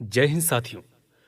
जय हिंद साथियों।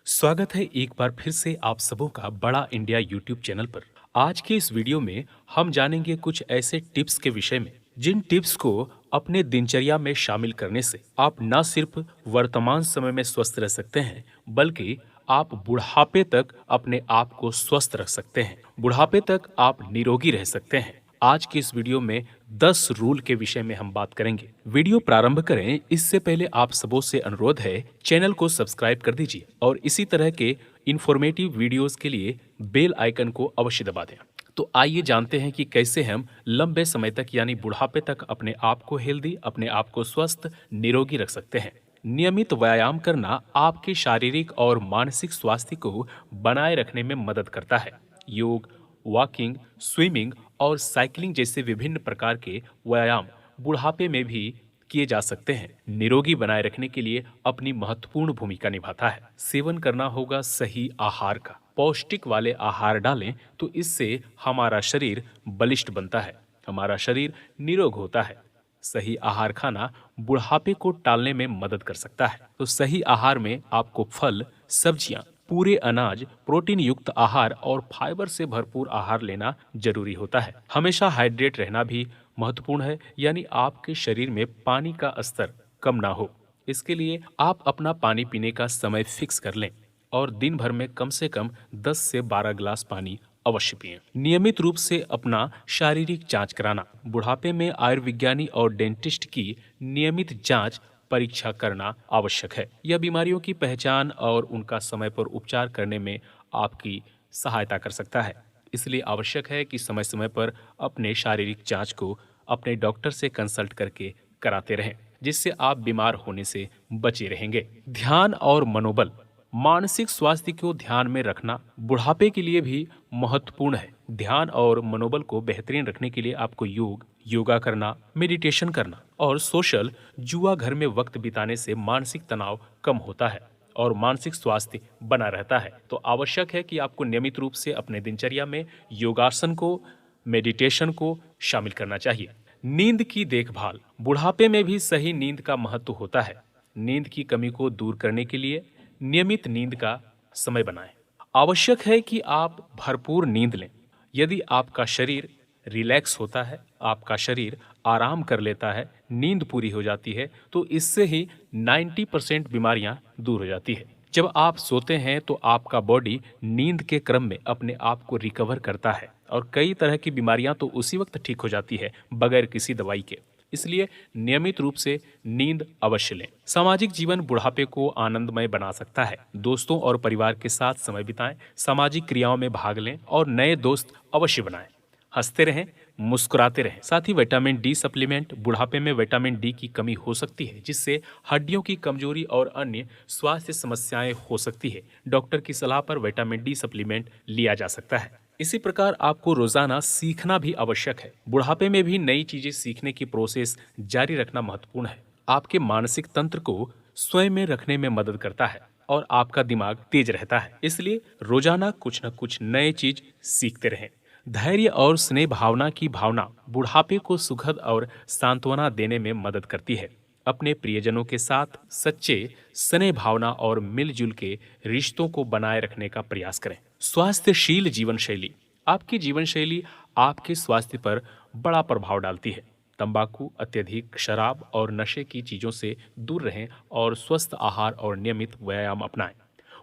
स्वागत है एक बार फिर से आप सबों का बड़ा इंडिया यूट्यूब चैनल पर। आज के इस वीडियो में हम जानेंगे कुछ ऐसे टिप्स के विषय में जिन टिप्स को अपने दिनचर्या में शामिल करने से आप न सिर्फ वर्तमान समय में स्वस्थ रह सकते हैं बल्कि आप बुढ़ापे तक अपने आप को स्वस्थ रख सकते हैं। बुढ़ापे तक आप निरोगी रह सकते हैं। आज के इस वीडियो में 10 रूल के विषय में हम बात करेंगे। वीडियो प्रारंभ करें इससे पहले आप सबों से अनुरोध है, चैनल को सब्सक्राइब कर दीजिए और इसी तरह के इंफॉर्मेटिव वीडियोस के लिए बेल आइकन को अवश्य दबा दें। तो आइए जानते हैं कि कैसे हम लंबे समय तक यानी बुढ़ापे तक अपने आप को हेल्दी, अपने आप को स्वस्थ, निरोगी रख सकते हैं। नियमित व्यायाम करना आपके शारीरिक और मानसिक स्वास्थ्य को बनाए रखने में मदद करता है। योग, वॉकिंग, स्विमिंग और साइकिलिंग जैसे विभिन्न प्रकार के व्यायाम बुढ़ापे में भी किए जा सकते हैं। निरोगी बनाए रखने के लिए अपनी महत्वपूर्ण भूमिका निभाता है। सेवन करना होगा सही आहार का। पौष्टिक वाले आहार डालें तो इससे हमारा शरीर बलिष्ठ बनता है, हमारा शरीर निरोग होता है। सही आहार खाना बुढ़ापे को टालने में मदद कर सकता है। तो सही आहार में आपको फल, सब्जियां, पूरे अनाज, प्रोटीन युक्त आहार और फाइबर से भरपूर आहार लेना जरूरी होता है। हमेशा हाइड्रेट रहना भी महत्वपूर्ण है, यानी आपके शरीर में पानी का स्तर कम ना हो। इसके लिए आप अपना पानी पीने का समय फिक्स कर लें और दिन भर में कम से कम 10 से 12 गिलास पानी अवश्य पिएं। नियमित रूप से अपना शारीरिक जांच कराना। बुढ़ापे में आयुर्विज्ञानी और डेंटिस्ट की नियमित जांच परीक्षा करना आवश्यक है। यह बीमारियों की पहचान और उनका समय पर उपचार करने में आपकी सहायता कर सकता है। इसलिए आवश्यक है कि समय समय पर अपने शारीरिक जांच को अपने डॉक्टर से कंसल्ट करके कराते रहें, जिससे आप बीमार होने से बचे रहेंगे। ध्यान और मनोबल। मानसिक स्वास्थ्य को ध्यान में रखना बुढ़ापे के लिए भी महत्वपूर्ण है। ध्यान और मनोबल को बेहतरीन रखने के लिए आपको योगा करना, मेडिटेशन करना और सोशल जुआ घर में वक्त बिताने से मानसिक तनाव कम होता है और मानसिक स्वास्थ्य बना रहता है। तो आवश्यक है कि आपको नियमित रूप से अपने दिनचर्या में योगासन को, मेडिटेशन को शामिल करना चाहिए। नींद की देखभाल। बुढ़ापे में भी सही नींद का महत्व होता है। नींद की कमी को दूर करने के लिए नियमित नींद का समय बनाएं। आवश्यक है कि आप भरपूर नींद लें। यदि आपका शरीर रिलैक्स होता है, आपका शरीर आराम कर लेता है, नींद पूरी हो जाती है, तो इससे ही 90% बीमारियां दूर हो जाती है। जब आप सोते हैं तो आपका बॉडी नींद के क्रम में अपने आप को रिकवर करता है और कई तरह की बीमारियां तो उसी वक्त ठीक हो जाती है बगैर किसी दवाई के। इसलिए नियमित रूप से नींद अवश्य लें। सामाजिक जीवन बुढ़ापे को आनंदमय बना सकता है। दोस्तों और परिवार के साथ समय बिताएं, सामाजिक क्रियाओं में भाग लें और नए दोस्त अवश्य बनाएं। हंसते रहें, मुस्कुराते रहें। साथ ही विटामिन डी सप्लीमेंट। बुढ़ापे में विटामिन डी की कमी हो सकती है, जिससे हड्डियों की कमजोरी और अन्य स्वास्थ्य समस्याएं हो सकती है। डॉक्टर की सलाह पर विटामिन डी सप्लीमेंट लिया जा सकता है। इसी प्रकार आपको रोजाना सीखना भी आवश्यक है। बुढ़ापे में भी नई चीजें सीखने की प्रोसेस जारी रखना महत्वपूर्ण है। आपके मानसिक तंत्र को स्वयं में रखने में मदद करता है और आपका दिमाग तेज रहता है। इसलिए रोजाना कुछ न कुछ नए चीज सीखते रहें। धैर्य और स्नेह भावना की भावना बुढ़ापे को सुखद और सांत्वना देने में मदद करती है। अपने प्रियजनों के साथ सच्चे स्नेह भावना और मिलजुल के रिश्तों को बनाए रखने का प्रयास करें। स्वास्थ्यशील जीवन शैली। आपकी जीवन शैली आपके स्वास्थ्य पर बड़ा प्रभाव डालती है। तंबाकू, अत्यधिक शराब और नशे की चीजों से दूर रहें और स्वस्थ आहार और नियमित व्यायाम अपनाएं।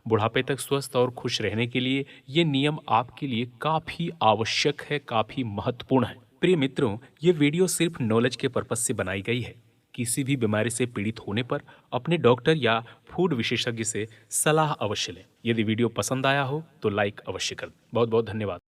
बुढ़ापे तक स्वस्थ और खुश रहने के लिए ये नियम आपके लिए काफी आवश्यक है, काफी महत्वपूर्ण है। प्रिय मित्रों, ये वीडियो सिर्फ नॉलेज के पर्पज से बनाई गई है। किसी भी बीमारी से पीड़ित होने पर अपने डॉक्टर या फूड विशेषज्ञ से सलाह अवश्य लें। यदि वीडियो पसंद आया हो तो लाइक अवश्य कर दें। बहुत बहुत धन्यवाद।